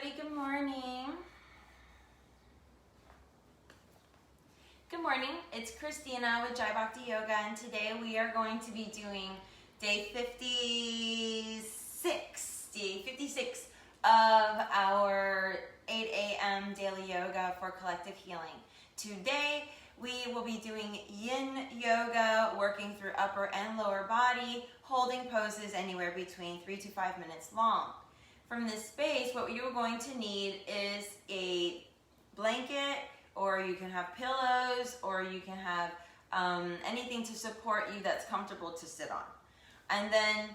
everybody. Good morning. Good morning. It's Christina with Jai Bhakti Yoga, and today we are going to be doing day 56 of our 8 a.m. daily yoga for collective healing. Today we will be doing Yin Yoga, working through upper and lower body, holding poses anywhere between 3 to 5 minutes long. From this space, what you're going to need is a blanket, or you can have pillows, or you can have anything to support you that's comfortable to sit on. And then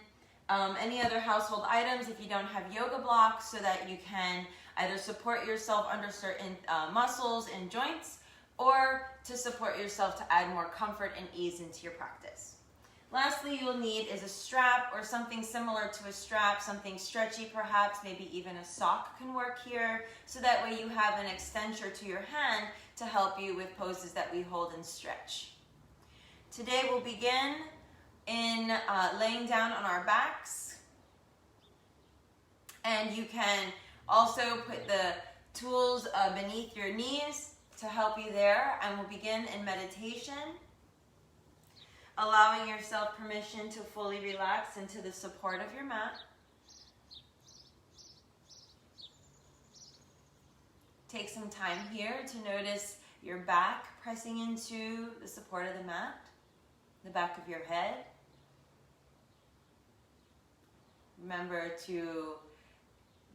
any other household items if you don't have yoga blocks, so that you can either support yourself under certain muscles and joints, or to support yourself to add more comfort and ease into your practice. Lastly, you'll need is a strap or something similar to a strap, something stretchy perhaps, maybe even a sock can work here, so that way you have an extensor to your hand to help you with poses that we hold and stretch. Today we'll begin in laying down on our backs, and you can also put the tools beneath your knees to help you there, and we'll begin in meditation, allowing yourself permission to fully relax into the support of your mat. Take some time here to notice your back pressing into the support of the mat, the back of your head. Remember to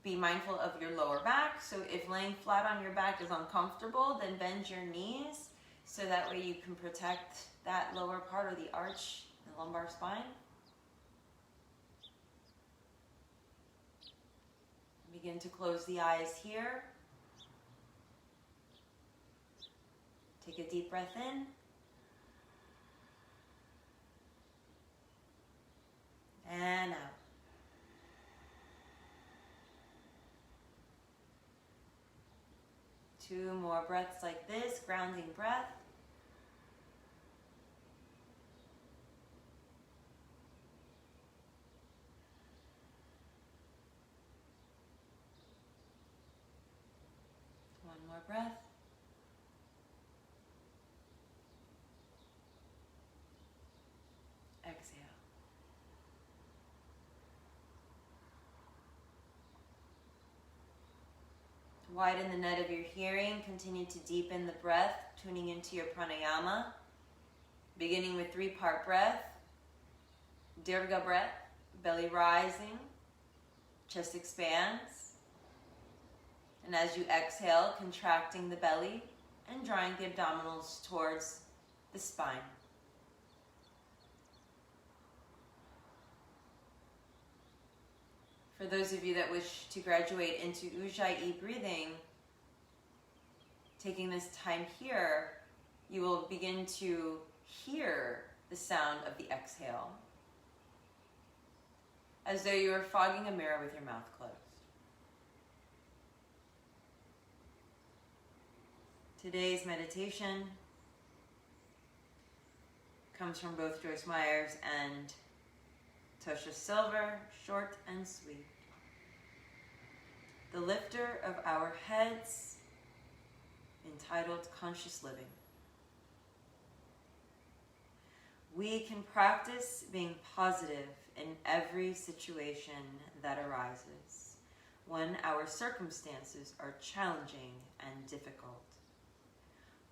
be mindful of your lower back. So if laying flat on your back is uncomfortable, then bend your knees so that way you can protect that lower part of the arch, the lumbar spine. Begin to close the eyes here. Take a deep breath in. And out. Two more breaths like this, grounding breath. One more breath. Exhale. Widen the net of your hearing. Continue to deepen the breath, tuning into your pranayama. Beginning with 3-part breath. Dirgha breath, belly rising, chest expands. And as you exhale, contracting the belly and drawing the abdominals towards the spine. For those of you that wish to graduate into Ujjayi breathing, taking this time here, you will begin to hear the sound of the exhale, as though you were fogging a mirror with your mouth closed. Today's meditation comes from both Joyce Myers and Tosha Silver, short and sweet. The lifter of our heads, entitled Conscious Living. We can practice being positive in every situation that arises when our circumstances are challenging and difficult.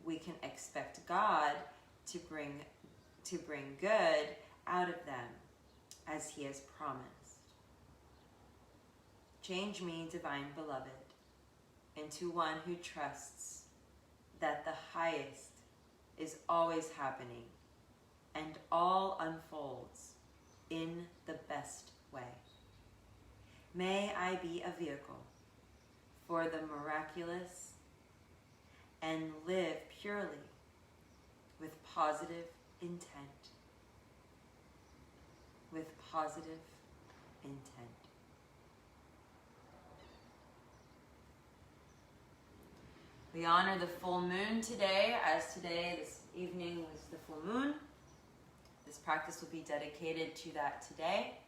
We can expect God to bring good out of them, as He has promised. Change me, Divine Beloved, into one who trusts that the highest is always happening and all unfolds in the best way. May I be a vehicle for the miraculous and live purely with positive intent. With positive intent. We honor the full moon today, as this evening was the full moon. This practice will be dedicated to that today.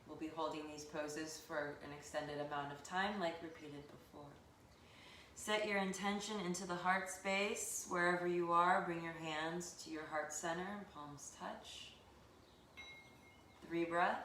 We'll be holding these poses for an extended amount of time, like repeated before. Set your intention into the heart space. Wherever you are, bring your hands to your heart center, palms touch. 3 breaths.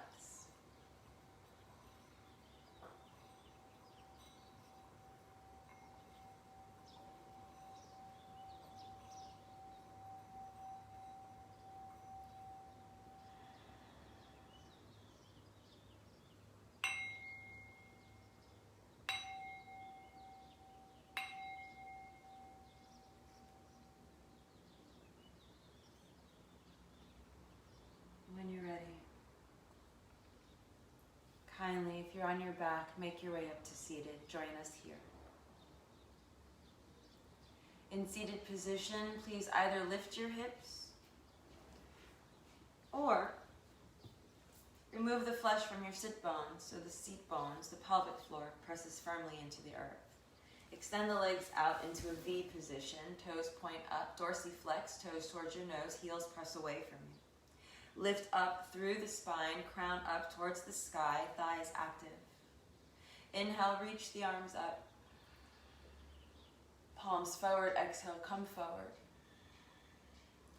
When you're ready, kindly, if you're on your back, make your way up to seated. Join us here. In seated position, please either lift your hips or remove the flesh from your sit bones so the seat bones, the pelvic floor, presses firmly into the earth. Extend the legs out into a V position, toes point up, dorsiflex, toes towards your nose, heels press away from you. Lift up through the spine, crown up towards the sky, thighs active. Inhale, reach the arms up. Palms forward, exhale, come forward.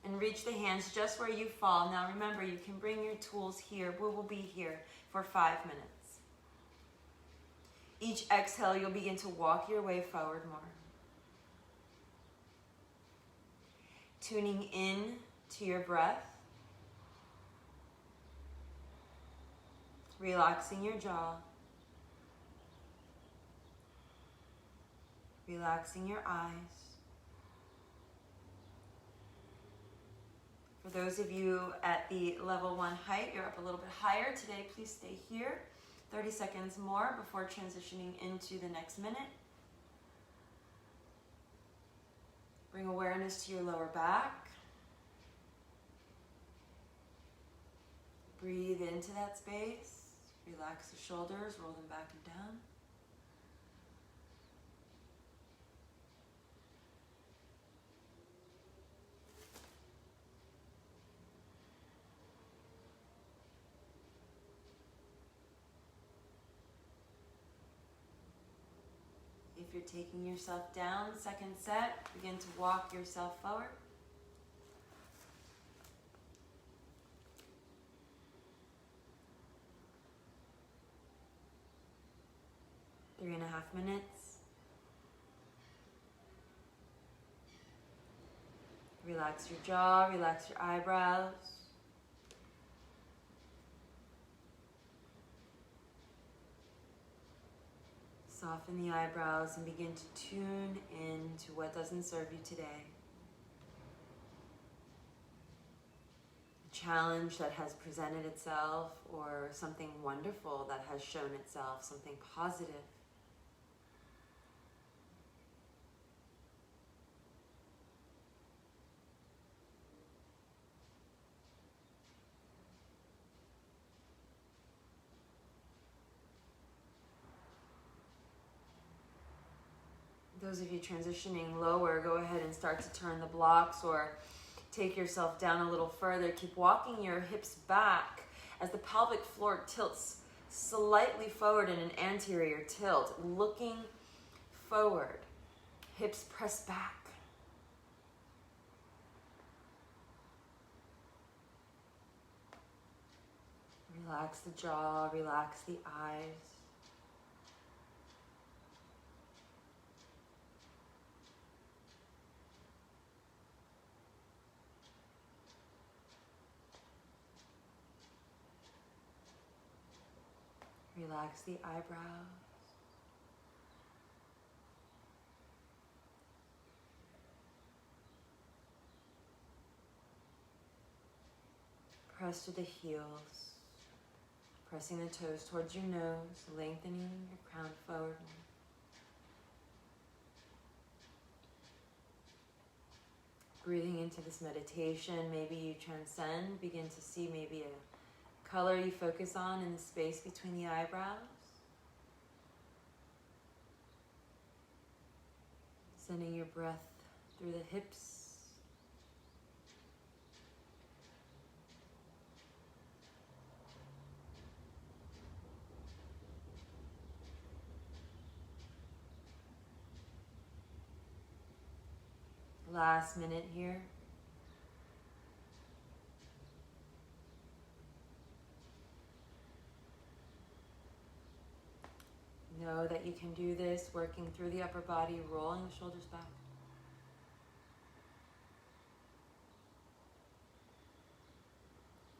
And reach the hands just where you fall. Now remember, you can bring your tools here. We will be here for 5 minutes. Each exhale, you'll begin to walk your way forward more. Tuning in to your breath. Relaxing your jaw. Relaxing your eyes. For those of you at the level 1 height, you're up a little bit higher today. Please stay here. 30 seconds more before transitioning into the next minute. Bring awareness to your lower back. Breathe into that space. Relax the shoulders, roll them back and down. If you're taking yourself down, second set, begin to walk yourself forward. Three and a half minutes. Relax your jaw, relax your eyebrows. Soften the eyebrows and begin to tune in to what doesn't serve you today. A challenge that has presented itself, or something wonderful that has shown itself, something positive. Those of you transitioning lower, go ahead and start to turn the blocks or take yourself down a little further. Keep walking your hips back as the pelvic floor tilts slightly forward in an anterior tilt, looking forward. Hips press back. Relax the jaw, relax the eyes. Relax the eyebrows. Press to the heels, pressing the toes towards your nose, lengthening your crown forward. Breathing into this meditation, maybe you transcend, begin to see maybe a color you focus on in the space between the eyebrows. Sending your breath through the hips. Last minute here. Know that you can do this, working through the upper body, rolling the shoulders back.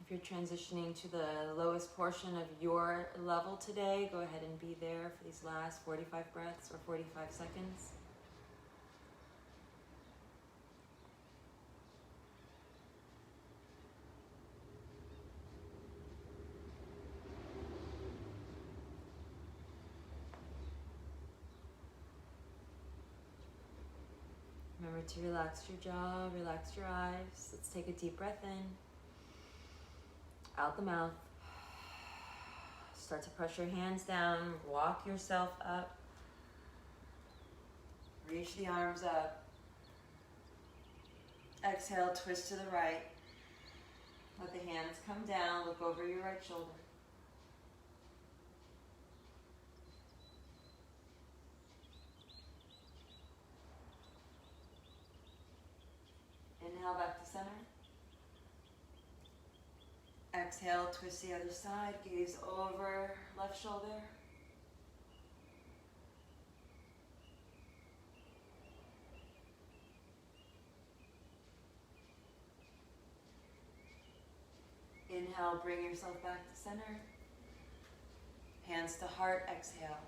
If you're transitioning to the lowest portion of your level today, go ahead and be there for these last 45 breaths or 45 seconds. Remember to relax your jaw, relax your eyes. Let's take a deep breath in. Out the mouth. Start to press your hands down. Walk yourself up. Reach the arms up. Exhale, twist to the right. Let the hands come down. Look over your right shoulder. Inhale back to center. Exhale, twist the other side. Gaze over left shoulder. Inhale, bring yourself back to center. Hands to heart, exhale.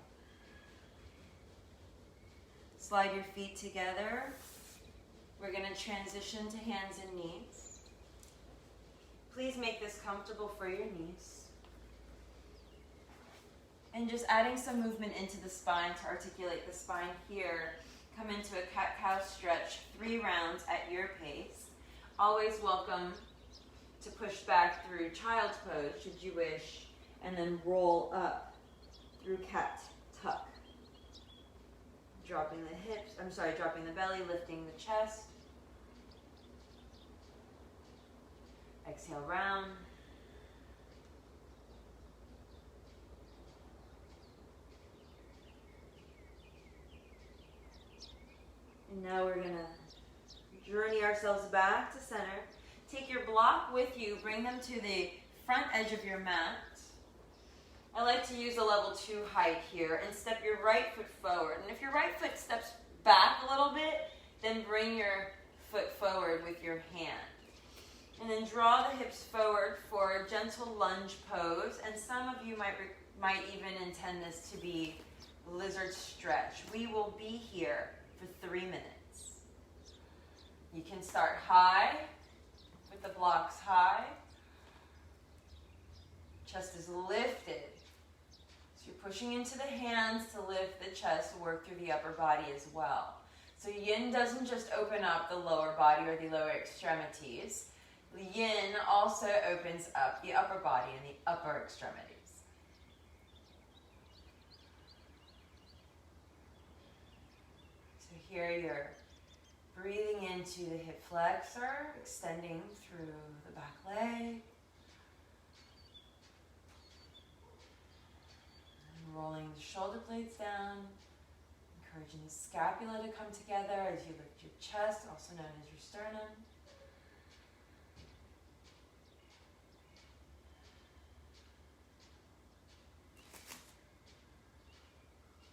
Slide your feet together. We're going to transition to hands and knees. Please make this comfortable for your knees. And just adding some movement into the spine to articulate the spine here. Come into a cat-cow stretch, 3 rounds at your pace. Always welcome to push back through child's pose, should you wish, and then roll up through cat tuck. Dropping the belly, lifting the chest. Exhale, round. And now we're going to journey ourselves back to center. Take your block with you, bring them to the front edge of your mat. I like to use a level 2 height here and step your right foot forward. And if your right foot steps back a little bit, then bring your foot forward with your hand. And then draw the hips forward for a gentle lunge pose. And some of you might even intend this to be lizard stretch. We will be here for 3 minutes. You can start high with the blocks high. Chest is lifted. So you're pushing into the hands to lift the chest, work through the upper body as well. So yin doesn't just open up the lower body or the lower extremities. Yin also opens up the upper body and the upper extremities. So here you're breathing into the hip flexor, extending through the back leg. And rolling the shoulder blades down, encouraging the scapula to come together as you lift your chest, also known as your sternum.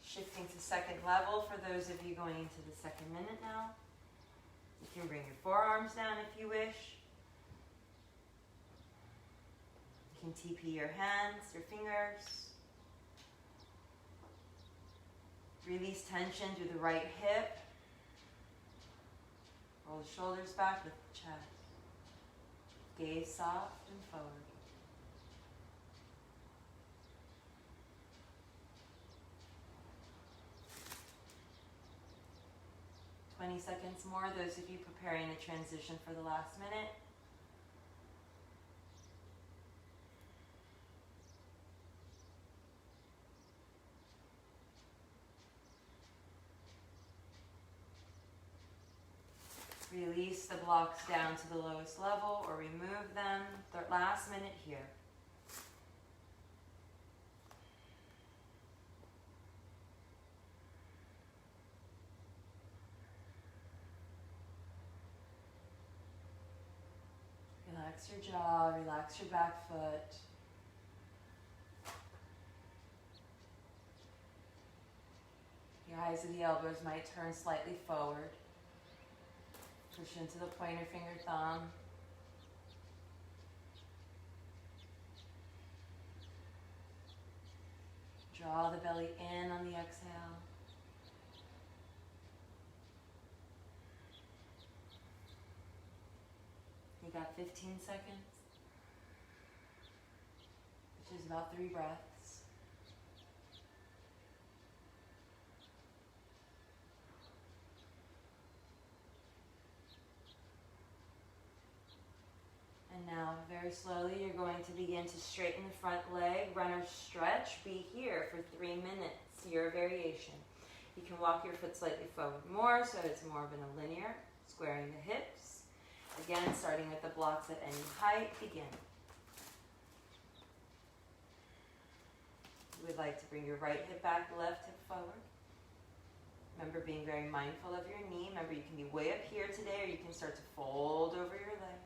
Shifting to second level for those of you going into the second minute now. You can bring your forearms down if you wish. You can TP your hands, your fingers. Release tension through the right hip. Roll the shoulders back, lift the chest. Gaze soft and forward. 20 seconds more, those of you preparing the transition for the last minute. Release the blocks down to the lowest level or remove them. The last minute here. Relax your jaw, relax your back foot. Your eyes of the elbows might turn slightly forward. Push into the pointer finger, thumb. Draw the belly in on the exhale. You got 15 seconds, which is about 3 breaths. And now, very slowly, you're going to begin to straighten the front leg, runner stretch. Be here for 3 minutes, your variation. You can walk your foot slightly forward more, so it's more of a linear, squaring the hips. Again, starting with the blocks at any height, begin. You would like to bring your right hip back, left hip forward. Remember being very mindful of your knee. Remember you can be way up here today, or you can start to fold over your leg.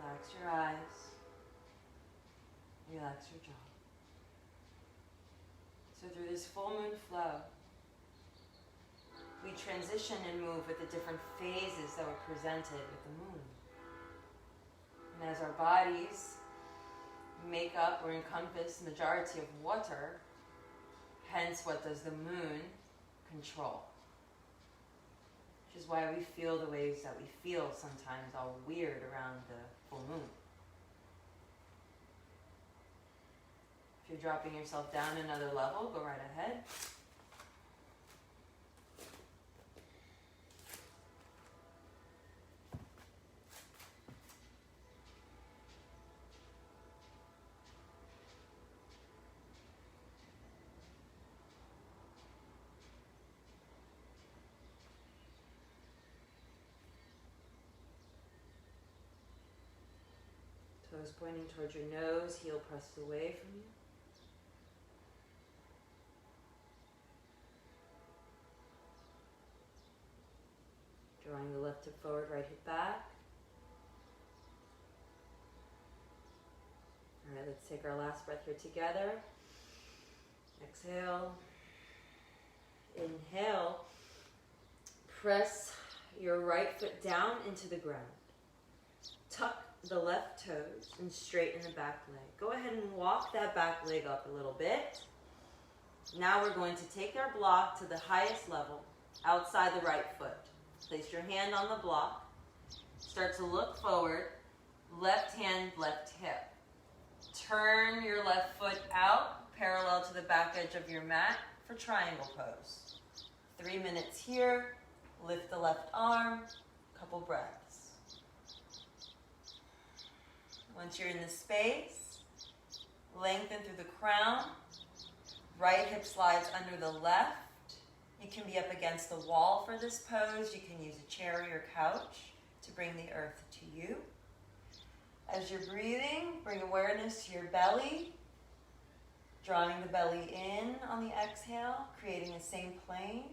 Relax your eyes. Relax your jaw. So through this full moon flow, we transition and move with the different phases that were presented with the moon. And as our bodies make up or encompass the majority of water, hence what does the moon control? Which is why we feel the ways that we feel sometimes, all weird around the full moon. If you're dropping yourself down another level, go right ahead. Toes pointing towards your nose, heel pressed away from you. Drawing the left hip forward, right hip back. All right, let's take our last breath here together. Exhale. Inhale. Press your right foot down into the ground. Tuck the left toes and straighten the back leg. Go ahead and walk that back leg up a little bit. Now we're going to take our block to the highest level, outside the right foot. Place your hand on the block. Start to look forward. Left hand, left hip. Turn your left foot out, parallel to the back edge of your mat for triangle pose. 3 minutes here. Lift the left arm. Couple breaths. Once you're in the space, lengthen through the crown. Right hip slides under the left. You can be up against the wall for this pose. You can use a chair or your couch to bring the earth to you. As you're breathing, bring awareness to your belly, drawing the belly in on the exhale, creating the same plane.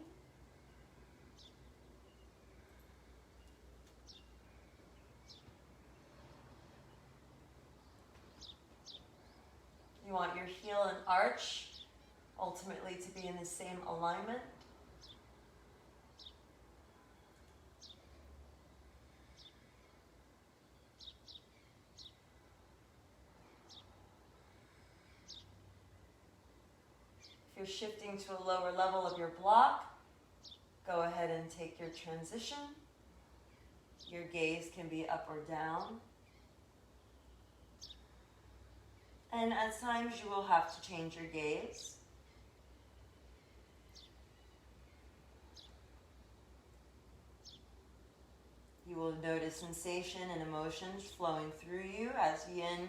You want your heel and arch ultimately to be in the same alignment. If you're shifting to a lower level of your block, go ahead and take your transition. Your gaze can be up or down. And at times you will have to change your gaze. You will notice sensation and emotions flowing through you as Yin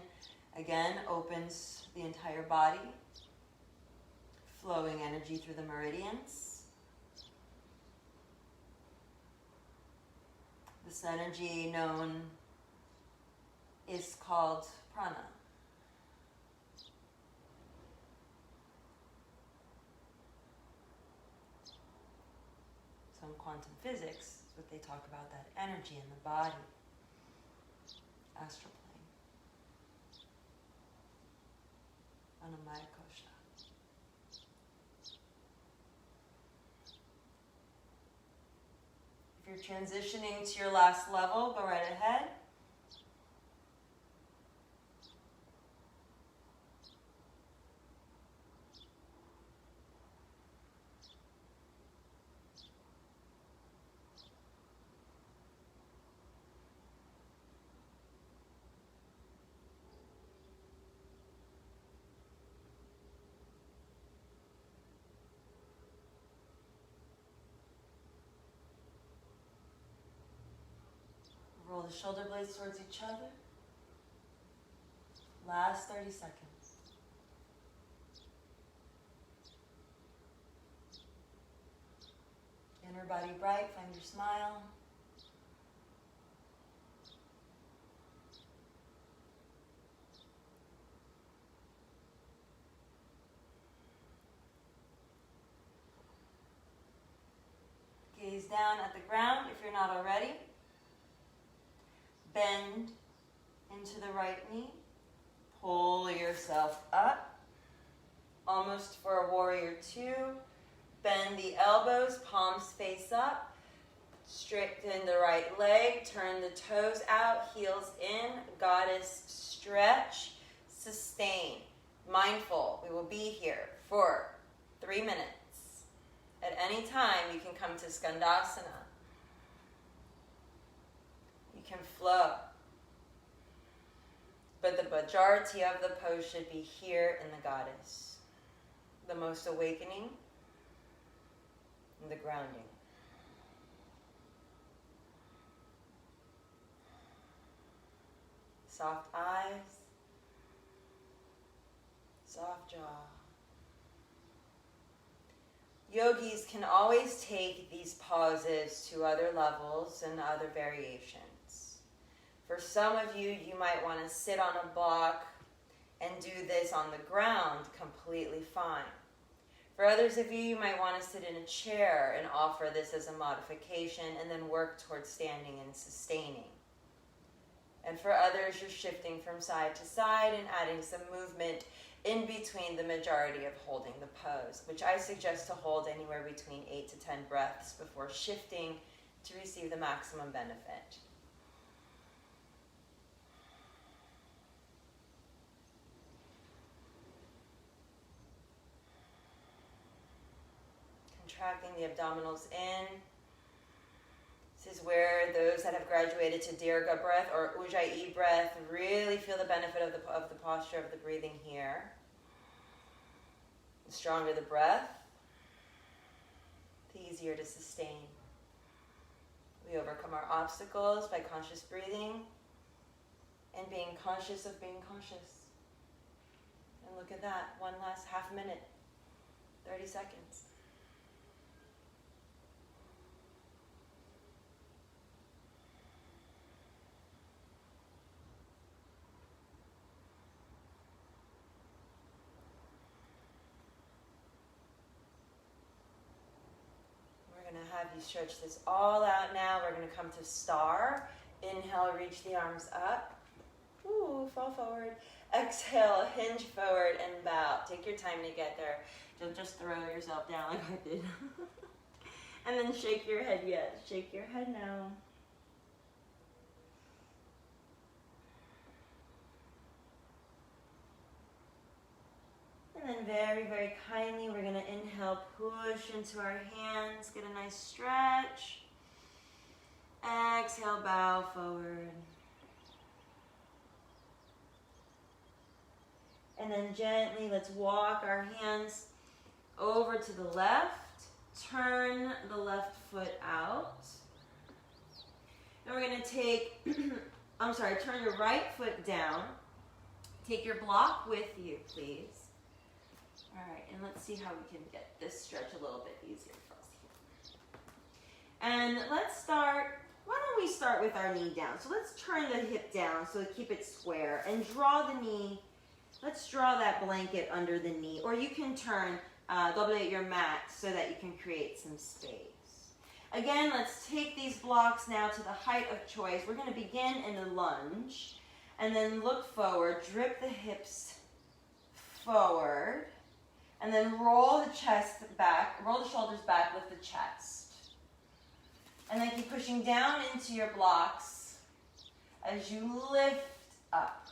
again opens the entire body, flowing energy through the meridians. This energy is called prana. quantum physics is what they talk about, that energy in the body. Astral plane. Anamaya kosha. If you're transitioning to your last level, go right ahead. Roll the shoulder blades towards each other. Last 30 seconds. Inner body bright, find your smile. Gaze down at the ground if you're not already. Bend into the right knee. Pull yourself up. Almost for a warrior two. Bend the elbows, palms face up. Straighten the right leg. Turn the toes out, heels in. Goddess stretch. Sustain. Mindful. We will be here for 3 minutes. At any time, you can come to Skandasana. You can flow. But the majority of the pose should be here in the goddess. The most awakening and the grounding. Soft eyes. Soft jaw. Yogis can always take these pauses to other levels and other variations. For some of you, you might want to sit on a block and do this on the ground completely fine. For others of you, you might want to sit in a chair and offer this as a modification and then work towards standing and sustaining. And for others, you're shifting from side to side and adding some movement in between the majority of holding the pose, which I suggest to hold anywhere between 8 to 10 breaths before shifting to receive the maximum benefit. Contracting the abdominals in. This is where those that have graduated to Dirga breath or Ujjayi breath really feel the benefit of the posture of the breathing here. The stronger the breath, the easier to sustain. We overcome our obstacles by conscious breathing and being conscious of being conscious. And look at that, one last half minute, 30 seconds. Have you stretch this all out now. We're going to come to star. Inhale, reach the arms up. Ooh, fall forward. Exhale, hinge forward and bow. Take your time to get there. Don't just throw yourself down like I did. And then shake your head, yes. Shake your head now. And then very, very kindly, we're going to inhale, push into our hands, get a nice stretch. Exhale, bow forward. And then gently, let's walk our hands over to the left. Turn the left foot out. And we're going to take, turn your right foot down. Take your block with you, please. All right, and let's see how we can get this stretch a little bit easier for us here. And let's start, why don't we start with our knee down? So let's turn the hip down so keep it square and draw the knee. Let's draw that blanket under the knee, or you can turn, double your mat so that you can create some space. Again, let's take these blocks now to the height of choice. We're going to begin in a lunge and then look forward, drip the hips forward, and then roll the chest back, roll the shoulders back, lift the chest. And then keep pushing down into your blocks as you lift up.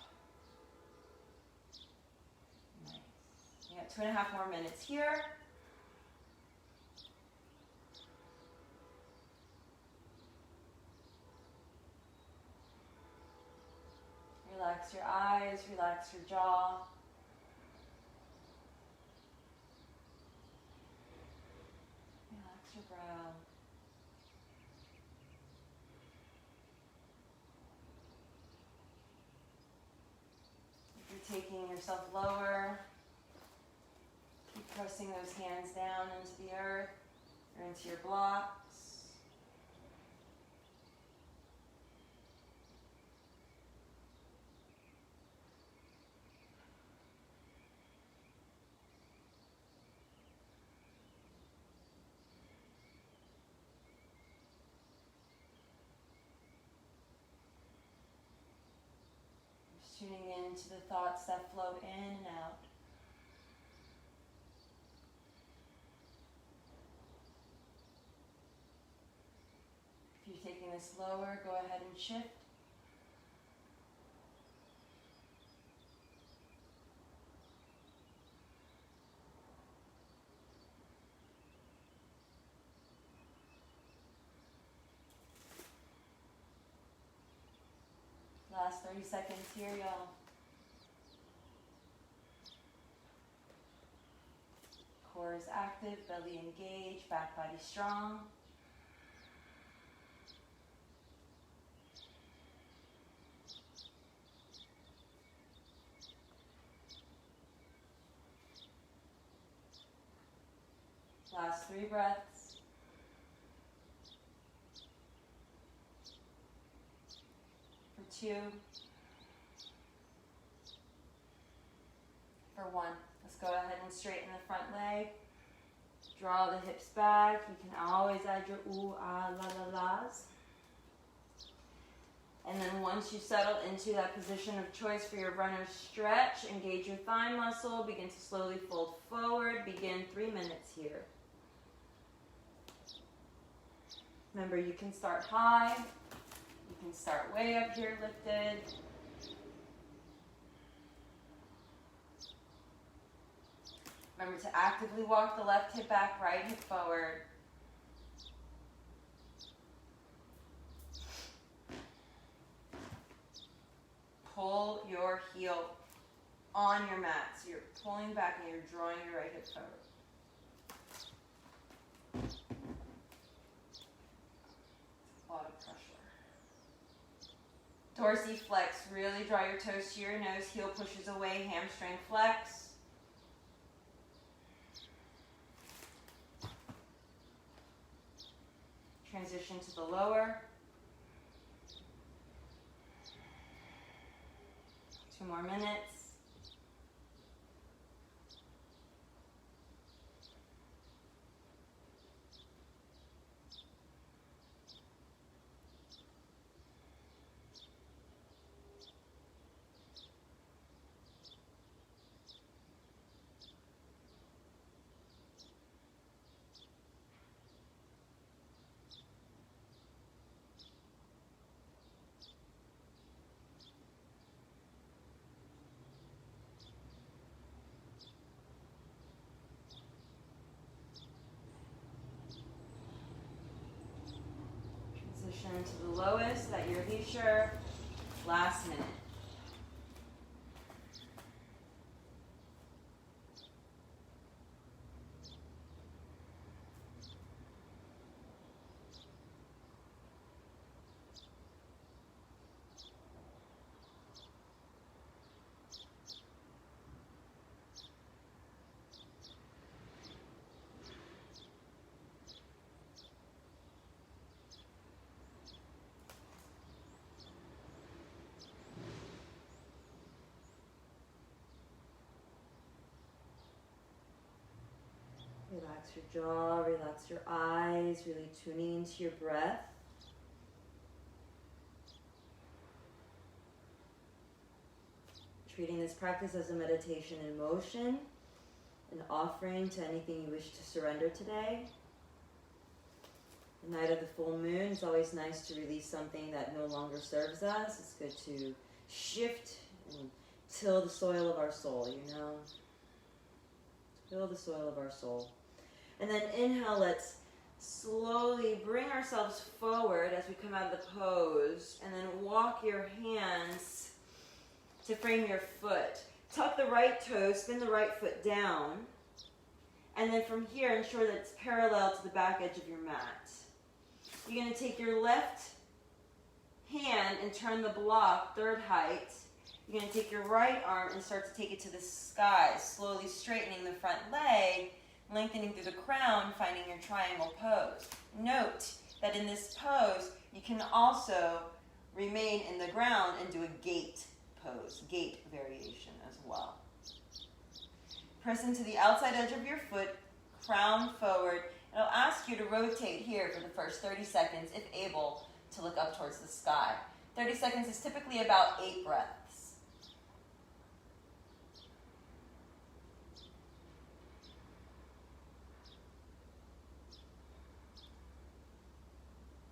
Nice. You got 2.5 more minutes here. Relax your eyes, relax your jaw. Relax your brow. If you're taking yourself lower, keep pressing those hands down into the earth or into your blocks. Tuning into the thoughts that flow in and out. If you're taking this lower, go ahead and shift. Last 30 seconds here, y'all. Core is active, belly engaged, back body strong. Last 3 breaths. For 2. For 1. Let's go ahead and straighten the front leg. Draw the hips back. You can always add your ooh, ah, la, la, las. And then once you settle into that position of choice for your runner's stretch, engage your thigh muscle, begin to slowly fold forward. Begin 3 minutes here. Remember, you can start high. You can start way up here lifted. Remember to actively walk the left hip back, right hip forward. Pull your heel on your mat. So you're pulling back and you're drawing your right hip forward. A lot of pressure. Dorsiflex. Really draw your toes to your nose. Heel pushes away. Hamstring flex. Transition to the lower. 2 more minutes. To the lowest at your leisure. Last minute. Relax your jaw, relax your eyes, really tuning into your breath. Treating this practice as a meditation in motion, an offering to anything you wish to surrender today. The night of the full moon, it's always nice to release something that no longer serves us. It's good to shift and till the soil of our soul, you know? Till the soil of our soul. And then inhale, let's slowly bring ourselves forward as we come out of the pose, and then walk your hands to frame your foot. Tuck the right toe, spin the right foot down, and then from here ensure that it's parallel to the back edge of your mat. You're going to take your left hand and turn the block third height. You're going to take your right arm and start to take it to the sky, slowly straightening the front leg, lengthening through the crown, finding your triangle pose. Note that in this pose, you can also remain in the ground and do a gate pose, gate variation as well. Press into the outside edge of your foot, crown forward. It'll ask you to rotate here for the first 30 seconds, if able, to look up towards the sky. 30 seconds is typically about 8 breaths.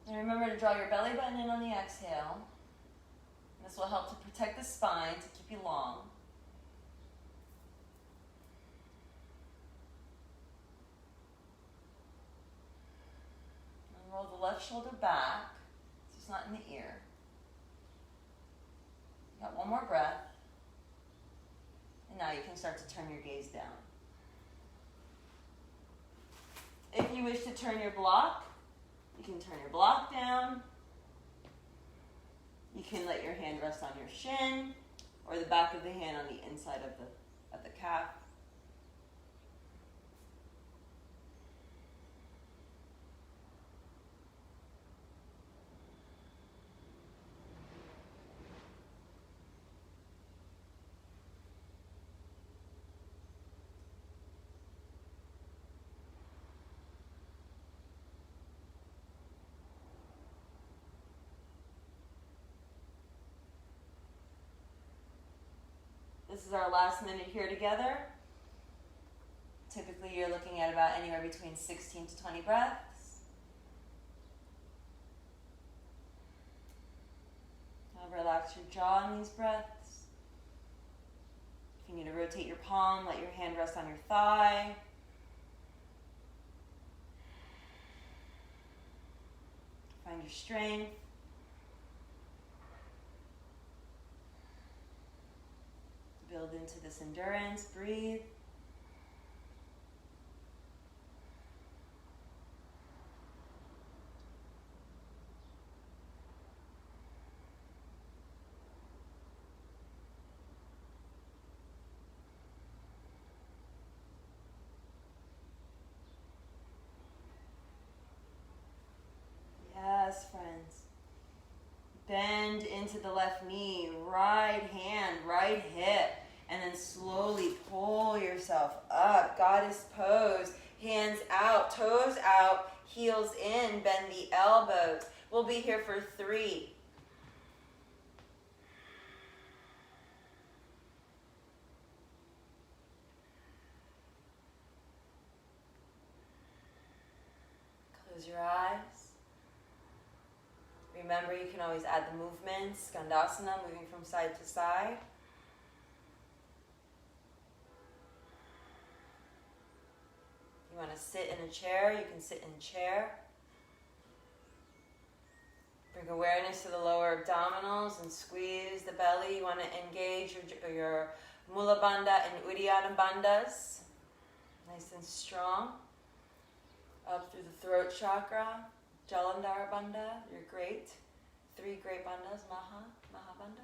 And remember to draw your belly button in on the exhale. This will help to protect the spine, to keep you long. And roll the left shoulder back, so it's not in the ear. You got one more breath. And now you can start to turn your gaze down. If you wish to turn your block, you can turn your block down. You can let your hand rest on your shin or the back of the hand on the inside of the calf. This is our last minute here together. Typically you're looking at about anywhere between 16 to 20 breaths. Now relax your jaw in these breaths. If you need to rotate your palm, let your hand rest on your thigh. Find your strength. Build into this endurance. Breathe. Yes, friends. Bend into the left knee, right hand, right hip, and then slowly pull yourself up. Goddess pose, hands out, toes out, heels in, bend the elbows. We'll be here for 3. Close your eyes. Remember, you can always add the movements, Skandasana, moving from side to side. You want to sit in a chair, you can sit in a chair. Bring awareness to the lower abdominals and squeeze the belly. You want to engage your Mula Bandha and Uddiyana Bandhas. Nice and strong. Up through the throat chakra. Jalandhara Bandha, you're great. 3 great bandhas, Maha Bandha.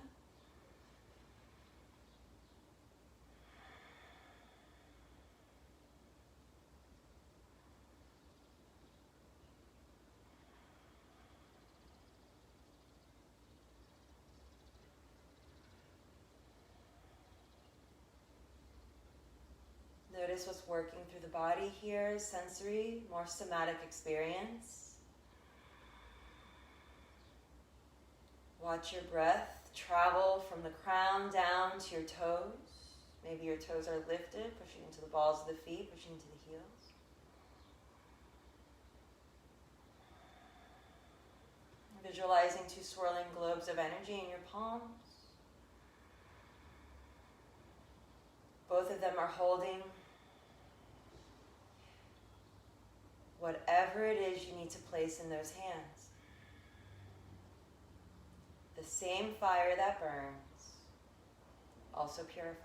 Notice what's working through the body here, sensory, more somatic experience. Watch your breath travel from the crown down to your toes. Maybe your toes are lifted, pushing into the balls of the feet, pushing into the heels. Visualizing two swirling globes of energy in your palms. Both of them are holding whatever it is you need to place in those hands. The same fire that burns also purifies.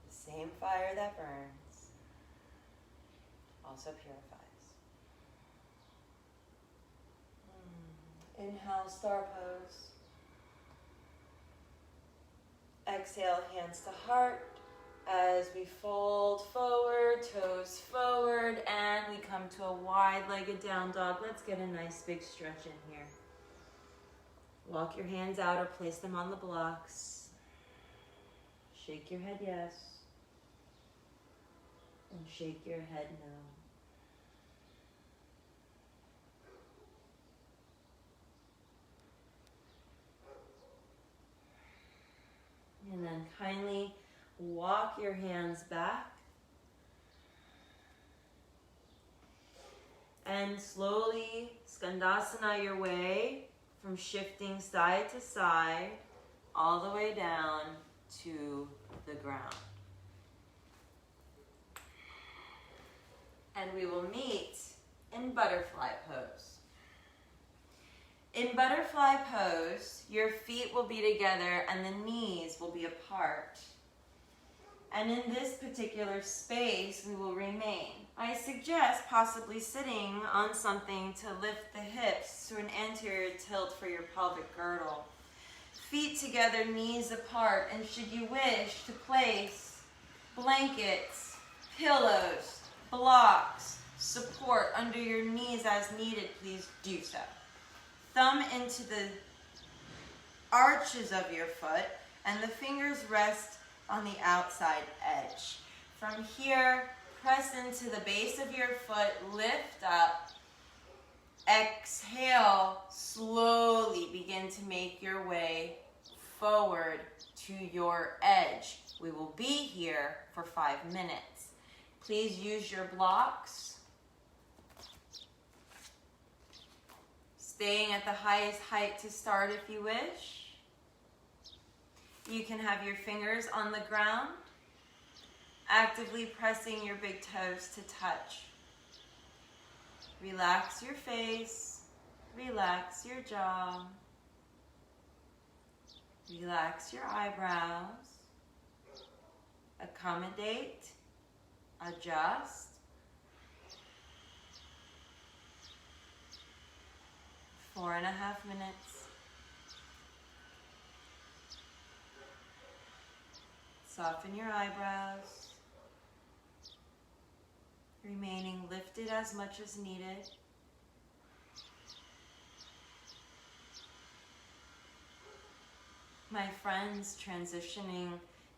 The same fire that burns also purifies. Inhale, star pose. Exhale, hands to heart. As we fold forward, toes forward, and we come to a wide-legged down dog. Let's get a nice big stretch in here. Walk your hands out or place them on the blocks. Shake your head yes. And shake your head no. And then kindly walk your hands back. And slowly skandasana your way from shifting side to side all the way down to the ground. And we will meet in butterfly pose. In butterfly pose, your feet will be together and the knees will be apart. And in this particular space, we will remain. I suggest possibly sitting on something to lift the hips to an anterior tilt for your pelvic girdle. Feet together, knees apart, and should you wish to place blankets, pillows, blocks, support under your knees as needed, please do so. Thumb into the arches of your foot, and the fingers rest on the outside edge. From here, press into the base of your foot, lift up. Exhale, slowly begin to make your way forward to your edge. We will be here for 5 minutes. Please use your blocks. Staying at the highest height to start if you wish. You can have your fingers on the ground, actively pressing your big toes to touch. Relax your face, relax your jaw, relax your eyebrows, accommodate, adjust. 4.5 minutes. Soften your eyebrows, remaining lifted as much as needed. My friends, transitioning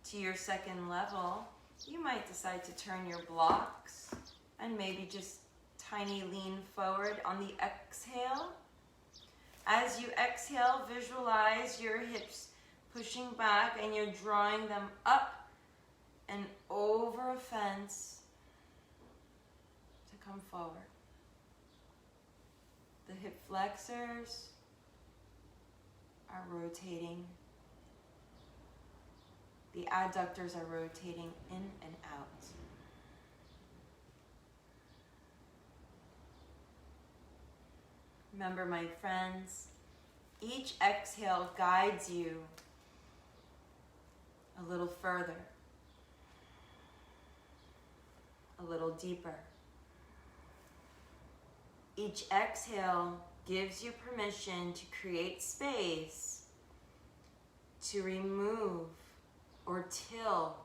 to your second level, you might decide to turn your blocks and maybe just tiny lean forward on the exhale. As you exhale, visualize your hips pushing back and you're drawing them up and over a fence to come forward. The hip flexors are rotating. The adductors are rotating in and out. Remember, my friends, each exhale guides you a little further, a little deeper. Each exhale gives you permission to create space, to remove or till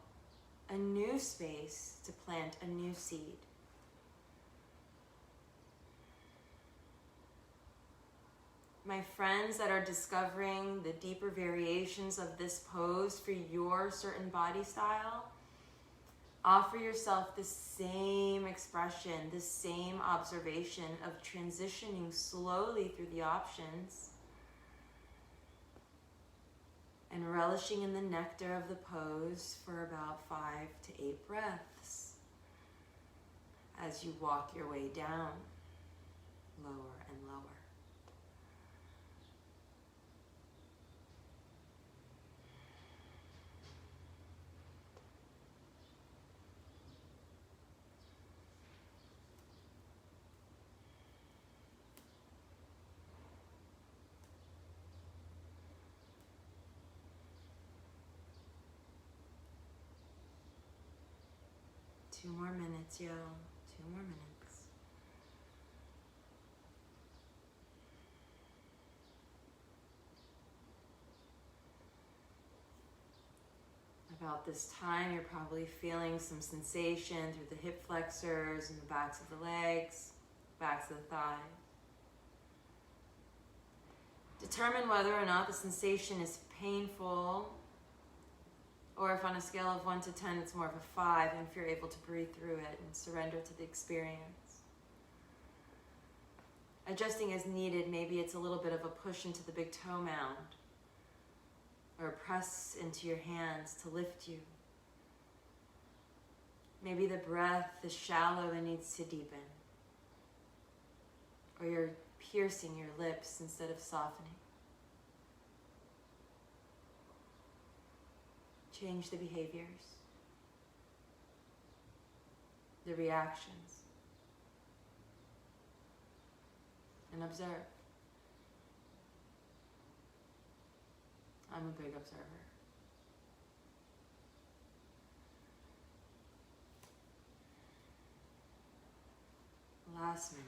a new space, to plant a new seed. My friends that are discovering the deeper variations of this pose for your certain body style, Offer yourself the same expression, the same observation of transitioning slowly through the options and relishing in the nectar of the pose for about 5 to 8 breaths as you walk your way down, lower and lower. Two more minutes, yo. 2 more minutes. About this time, you're probably feeling some sensation through the hip flexors and the backs of the legs, backs of the thighs. Determine whether or not the sensation is painful, or if on a scale of 1 to 10, it's more of a 5, and if you're able to breathe through it and surrender to the experience. Adjusting as needed, maybe it's a little bit of a push into the big toe mound, or a press into your hands to lift you. Maybe the breath is shallow and needs to deepen, or you're piercing your lips instead of softening. Change the behaviors, the reactions, and observe. I'm a big observer. Last minute.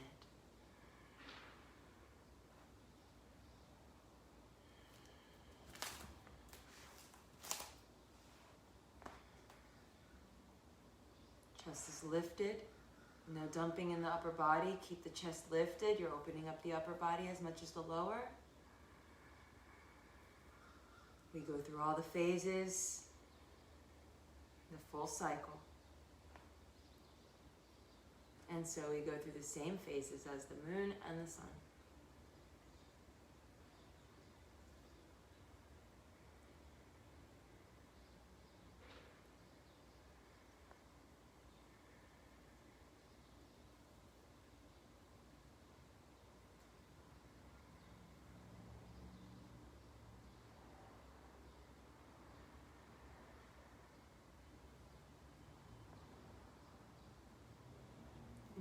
Chest is lifted. No dumping in the upper body. Keep the chest lifted. You're opening up the upper body as much as the lower. We go through all the phases, the full cycle. And so we go through the same phases as the moon and the sun.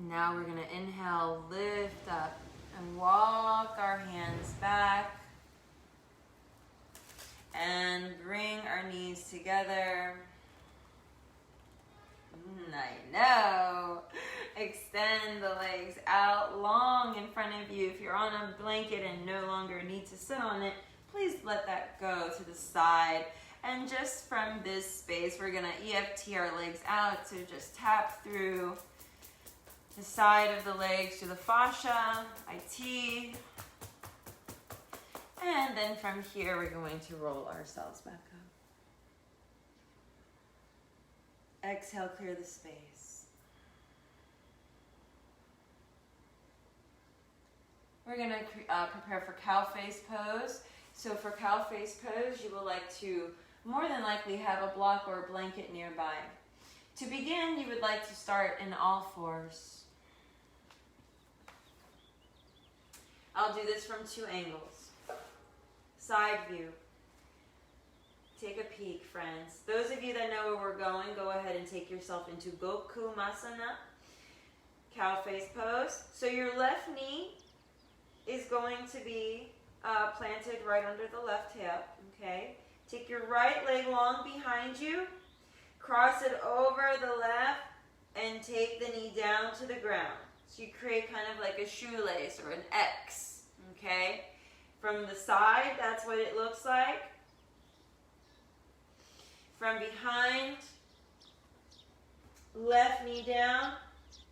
Now we're going to inhale, lift up, and walk our hands back. And bring our knees together. I know. Extend the legs out long in front of you. If you're on a blanket and no longer need to sit on it, please let that go to the side. And just from this space, we're going to EFT our legs out. So just tap through the side of the legs to the fascia, IT. And then from here, we're going to roll ourselves back up. Exhale, clear the space. We're going to prepare for cow face pose. So for cow face pose, you will like to more than likely have a block or a blanket nearby. To begin, you would like to start in all fours. I'll do this from 2 angles. Side view. Take a peek, friends. Those of you that know where we're going, go ahead and take yourself into Gokumasana, cow face pose. So your left knee is going to be planted right under the left hip, okay? Take your right leg long behind you, cross it over the left, and take the knee down to the ground. So you create kind of like a shoelace or an X, okay? From the side, that's what it looks like. From behind, left knee down,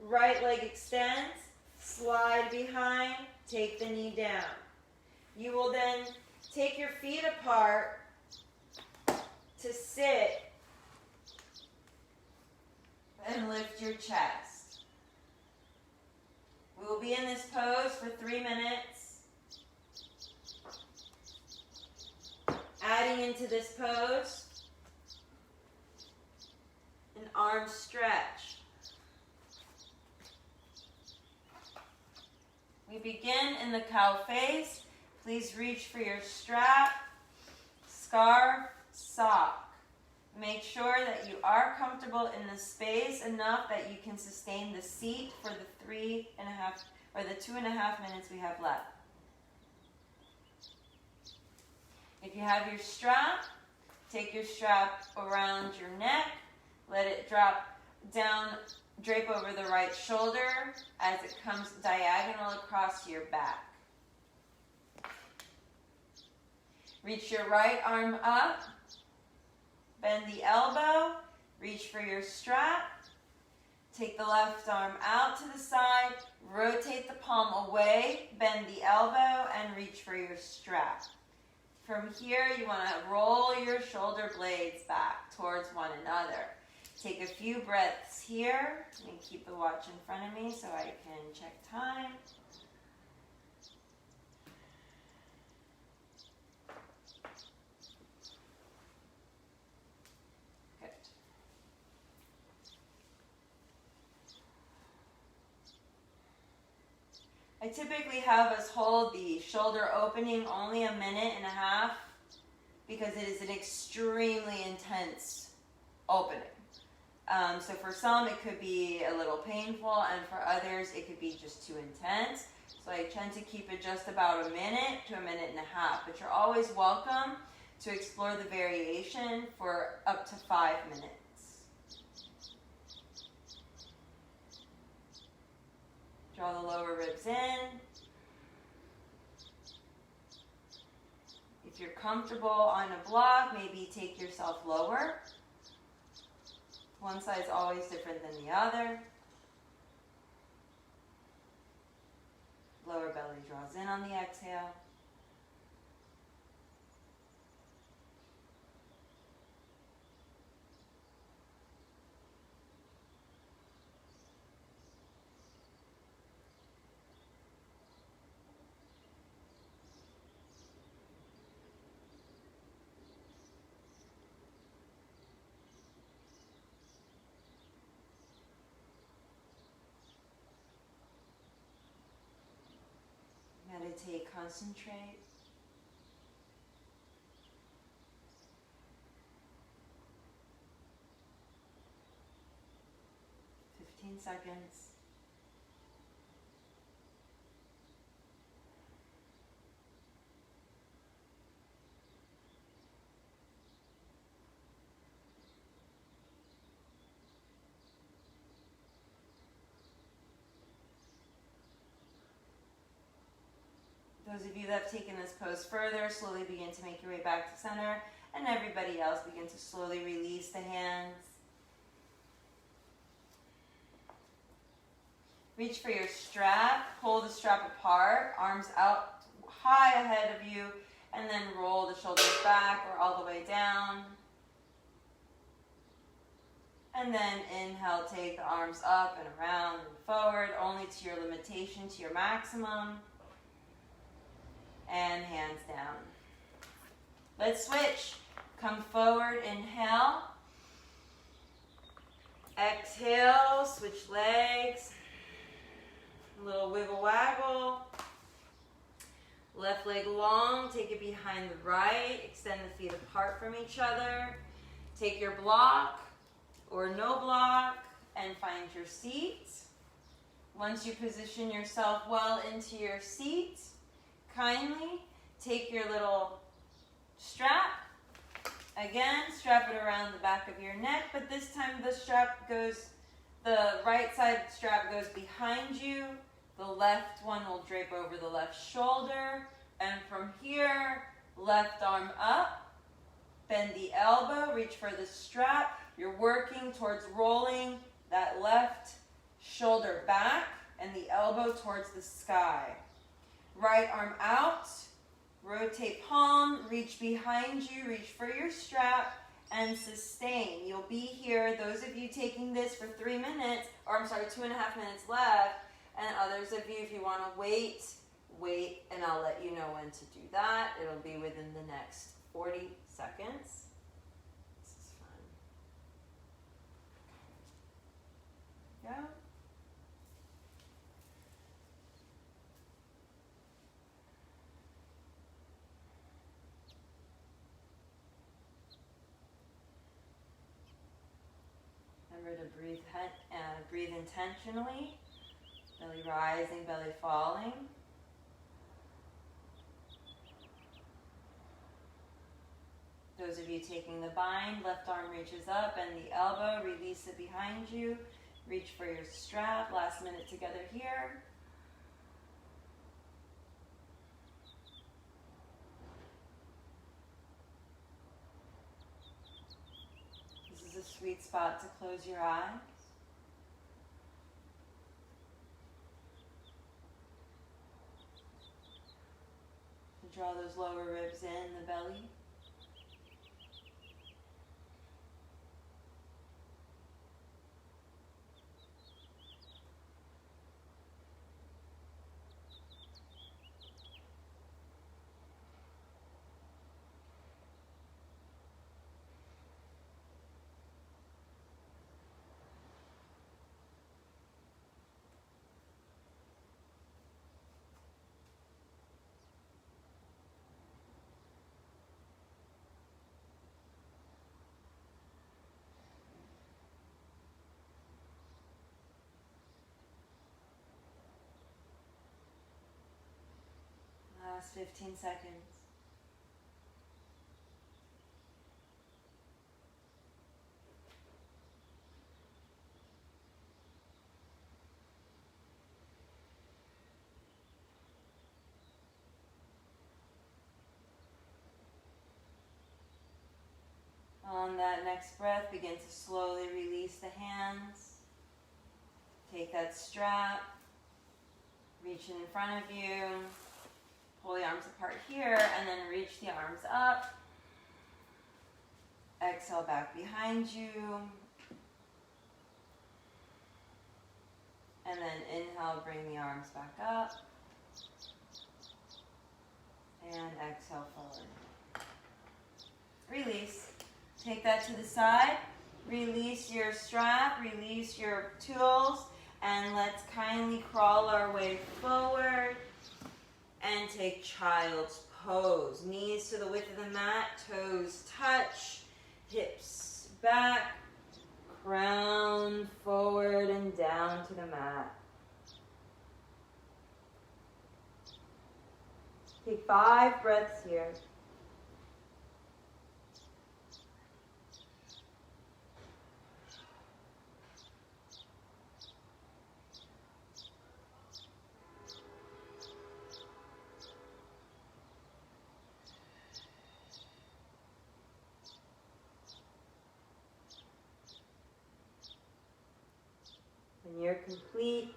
right leg extends, slide behind, take the knee down. You will then take your feet apart to sit and lift your chest. We will be in this pose for 3 minutes. Adding into this pose, an arm stretch. We begin in the cow face. Please reach for your strap, scarf, sock. Make sure that you are comfortable in the space enough that you can sustain the seat for the 3.5 or the 2.5 minutes we have left. If you have your strap, take your strap around your neck, let it drop down, drape over the right shoulder as it comes diagonal across your back. Reach your right arm up, bend the elbow, reach for your strap, take the left arm out to the side, rotate the palm away, bend the elbow, and reach for your strap. From here, you want to roll your shoulder blades back towards one another. Take a few breaths here. Let me keep the watch in front of me so I can check time. Good. I typically have us hold the shoulder opening only 1.5 minutes because it is an extremely intense opening. So for some it could be a little painful, and for others it could be just too intense. So I tend to keep it just about 1 minute to 1.5 minutes, but you're always welcome to explore the variation for up to 5 minutes. Draw the lower ribs in. If you're comfortable on a block, maybe take yourself lower. One side's always different than the other. Lower belly draws in on the exhale. Meditate, concentrate. Seconds. Those of you that have taken this pose further, slowly begin to make your way back to center, and everybody else begin to slowly release the hands. Reach for your strap, pull the strap apart, arms out high ahead of you, and then roll the shoulders back or all the way down. And then inhale, take the arms up and around and forward, only to your limitation, to your maximum. And hands down. Let's switch. Come forward, inhale. Exhale, switch legs. A little wiggle waggle. Left leg long, take it behind the right. Extend the feet apart from each other. Take your block or no block and find your seat. Once you position yourself well into your seat, kindly take your little strap. Again, strap it around the back of your neck, but this time the right side strap goes behind you. The left one will drape over the left shoulder. And from here, left arm up, bend the elbow, reach for the strap. You're working towards rolling that left shoulder back and the elbow towards the sky. Right arm out, rotate palm, reach behind you, reach for your strap, and sustain. You'll be here, those of you taking this for 3 minutes, or I'm sorry, 2.5 minutes left, and others of you, if you want to wait, and I'll let you know when to do that. It'll be within the next 40 seconds. This is fun. Go. Remember to breathe intentionally. Belly rising, belly falling. Those of you taking the bind, left arm reaches up and the elbow, release it behind you. Reach for your strap. Last minute together here. This is a sweet spot to close your eyes. To draw those lower ribs in, the belly. Last 15 seconds. On that next breath, begin to slowly release the hands. Take that strap, reach it in front of you, pull the arms apart here, and then reach the arms up. Exhale back behind you. And then inhale, bring the arms back up. And exhale forward. Release. Take that to the side. Release your strap, release your tools, and let's kindly crawl our way forward and take child's pose. Knees to the width of the mat, toes touch, hips back, crown forward and down to the mat. Take 5 breaths here. When you're complete,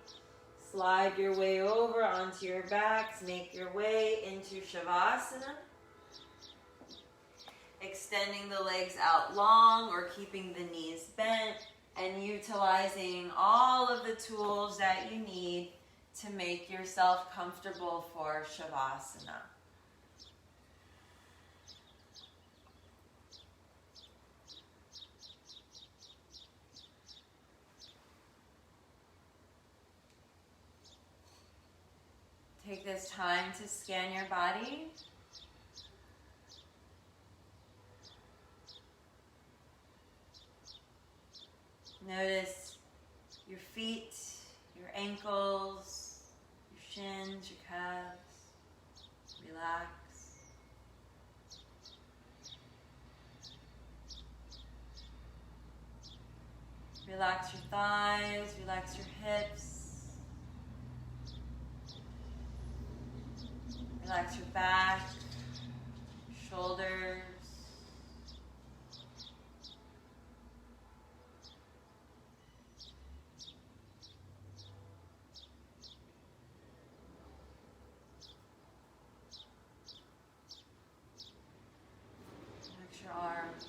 slide your way over onto your backs, make your way into Shavasana. Extending the legs out long or keeping the knees bent and utilizing all of the tools that you need to make yourself comfortable for Shavasana. Take this time to scan your body. Notice your feet, your ankles, your shins, your calves. Relax. Relax your thighs, relax your hips. Relax your back, shoulders. Relax your arms.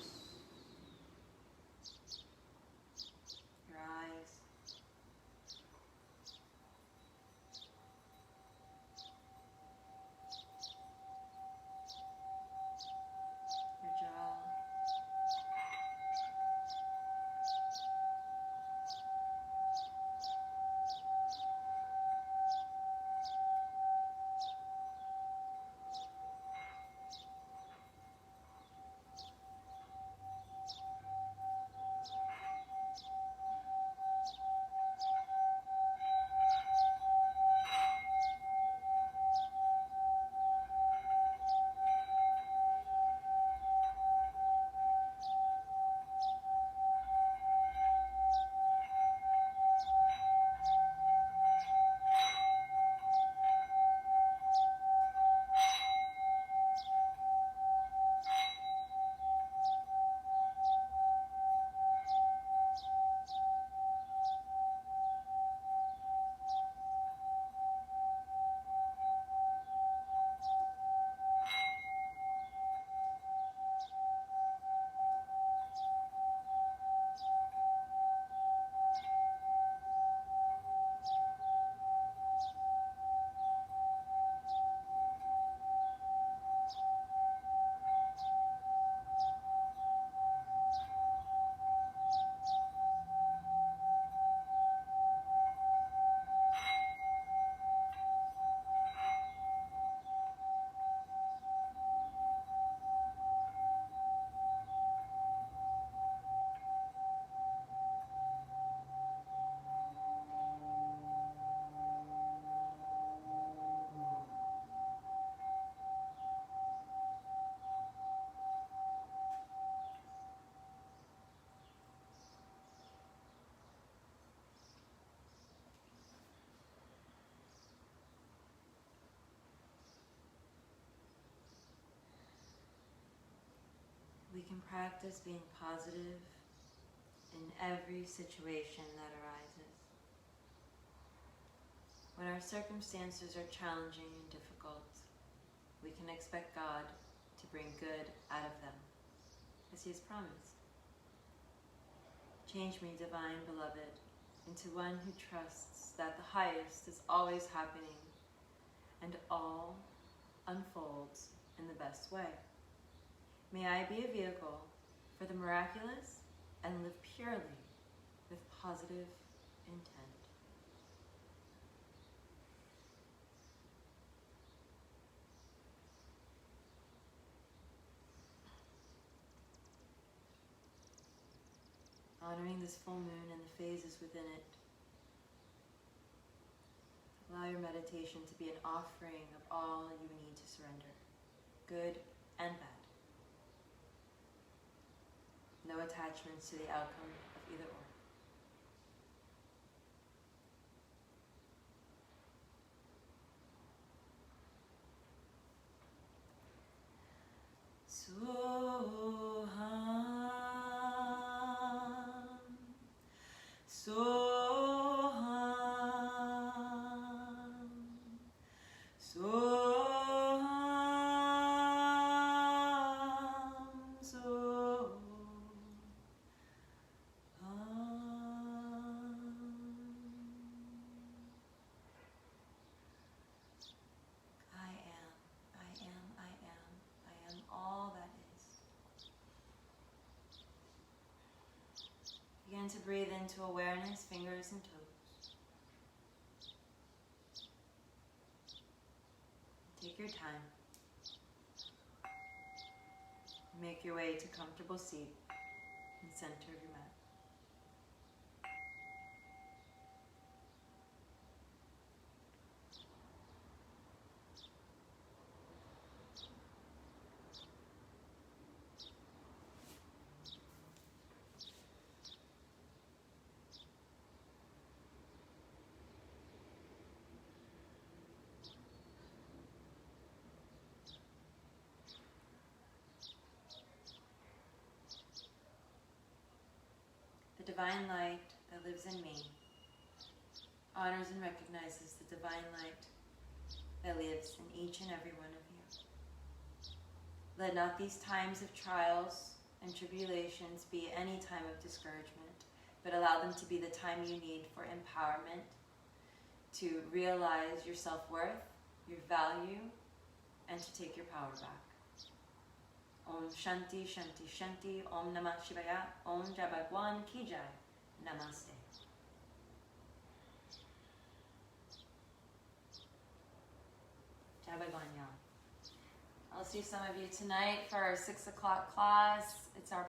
can practice being positive in every situation that arises. When our circumstances are challenging and difficult, we can expect God to bring good out of them, as He has promised. Change me, Divine Beloved, into one who trusts that the highest is always happening and all unfolds in the best way. May I be a vehicle for the miraculous and live purely with positive intent. Honoring this full moon and the phases within it, allow your meditation to be an offering of all you need to surrender, good and bad. No attachments to the outcome of either or. Soham, Soham, Soham, Soham. I am all that is. Begin to breathe into awareness, fingers and toes. Take your time. Make your way to comfortable seat in the center of your mat. The divine light that lives in me honors and recognizes the divine light that lives in each and every one of you. Let not these times of trials and tribulations be any time of discouragement, but allow them to be the time you need for empowerment, to realize your self-worth, your value, and to take your power back. Om Shanti Shanti Shanti, Om Namah Shivaya, Om Jai Bhagwan Ki Jai, Namaste. Jai Bhagwan, y'all. I'll see some of you tonight for our 6 o'clock class. It's our